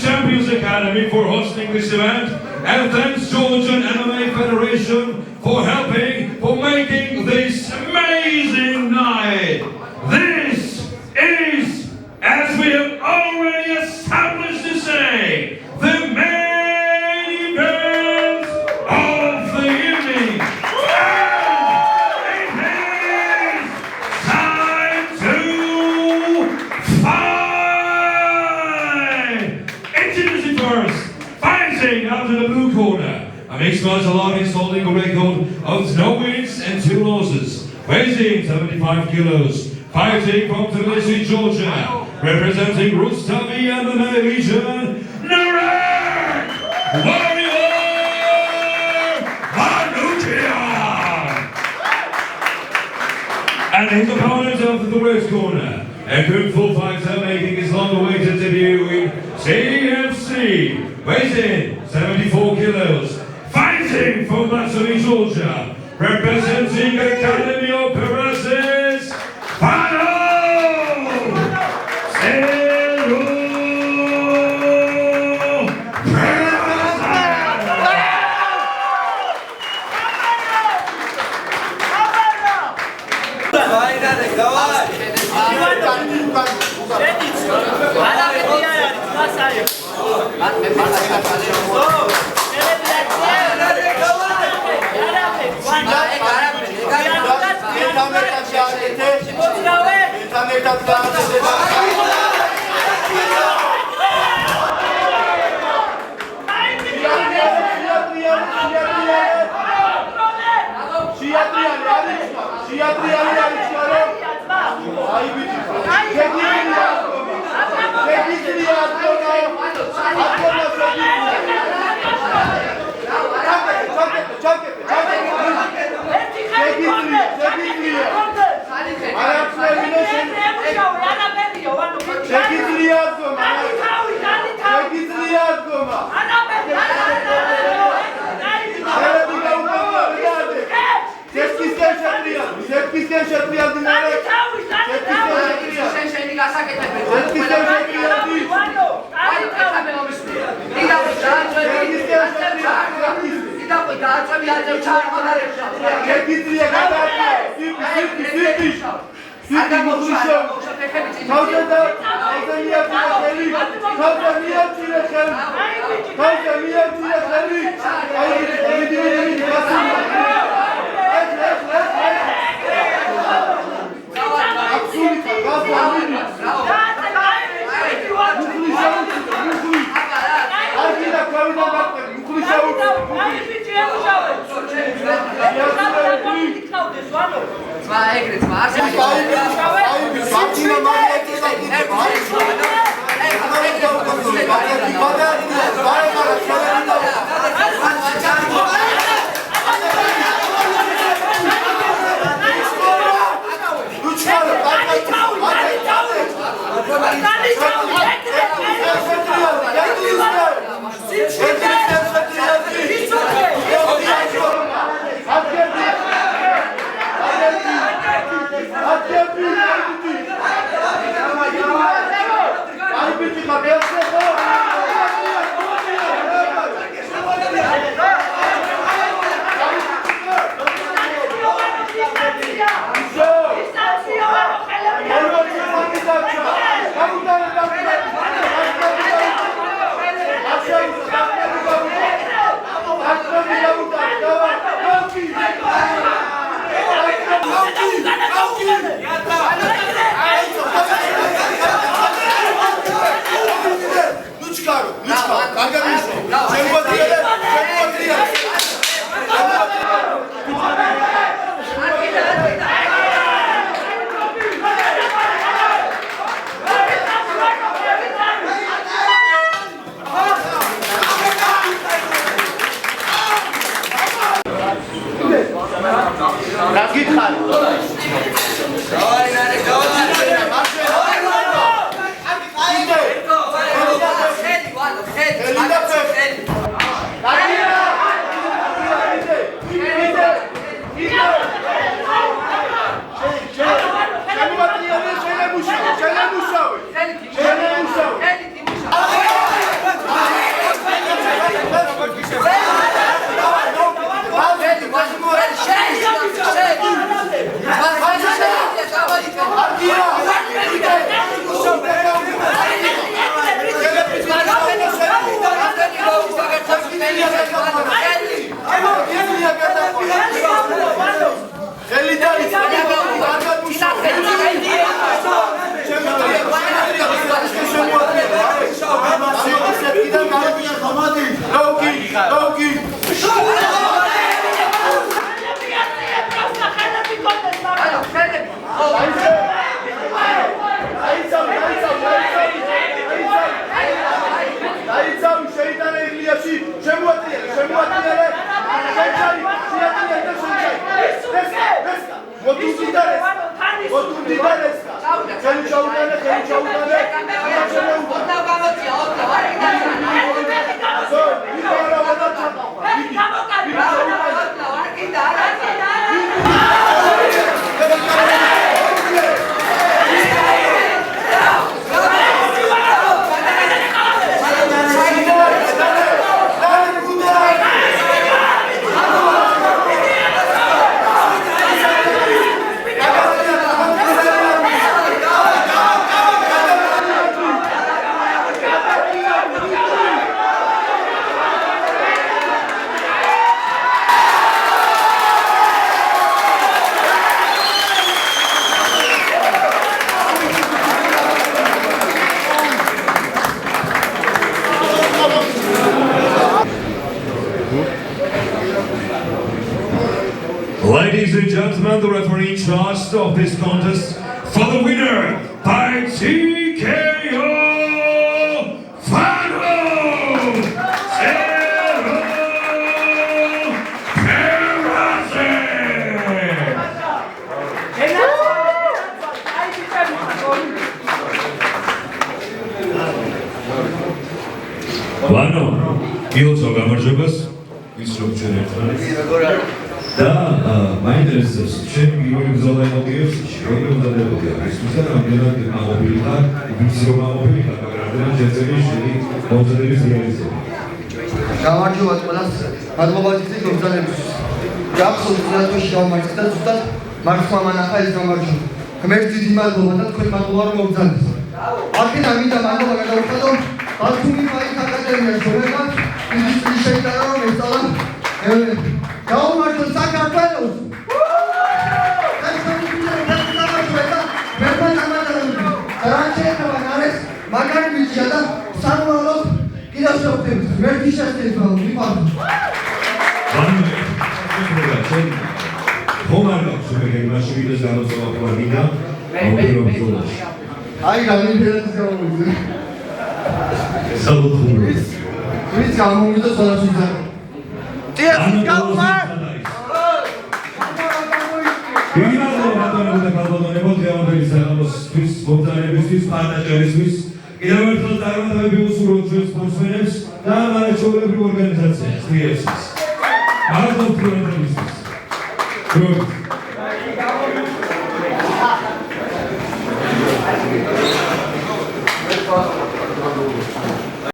Champions Academy for hosting this event, and thanks Georgian MMA Federation for making this amazing night. This is, as we have already established to say, the main event of the evening. And it is time to fight! Introducing first, fighting out of the blue corner, a mixed martial artist holding a record of no wins and 2 losses, weighing 75 kilos, fighting from Tbilisi, Georgia, representing Rustavi MMA region, Narek Warrior Hanukian! And his opponent out of the west corner, a Kung Fu fighter making his long-awaited debut in TFC, weighing 74 kilos, fighting from Vassili, Georgia, representing Academy of Parasis, Pano Seru Razgit Khan. Ladies and gentlemen, the referee in charge of this contest for the winner by TKO Fano Zero Fano, ილოცავ გამარჯვებას, ვისრობ ჩვენ ერთმანეთს. და მაინტერესებს ჩემი პირველი ბრძოლა იმოგიებს როგორ დადებოდა ის თუმცა რამდენად ამობილდა ვიცი რომ ამობილდა მაგრამ რამდენად შეძლება შენი მომზადების რეალიზება გამარჯობა ყველას მადლობა ძიძი გოგზალებისთვის გახსოვთ ზუსტად შევამარცხეთ და ზუსტად მარცხმა მანახა ეს გამარჯობა ღმერთს დიდი მადლობა და თქვენ მადლობა რომ მოგზავნეთ აქედან მინდა მადლობა გადავუხადო ბათუმი ფაის აკადემიას რომელმაც ის შეიტანა რომ ესწავლა გაუმართლეთ საქართველოს. მაგარი მიჭია და სამუალოდ კიდევ შევხვდებით. მერტი შესწევდა ვიყავ. ხომარგავს მეგებაში ვიდეოს განაცოლა მინდა. მოგერობთ. აი გამიფერეთ გამოვიდე. საუბრობთ. ვიც გამოვიდა სოლაშიძე. Დიდი მადლობა ბატონებო და ქალბატონებო დღევანდელი საღამოსთვის მომზადებისთვის პარტნიორისთვის კიდევ ერთხელ წარმატებები უსურვოთ ჩვენ სპორტსმენებს და მარაჩვეულებრივ ორგანიზაციას ღირსებს. მადლობა თქვენთვის.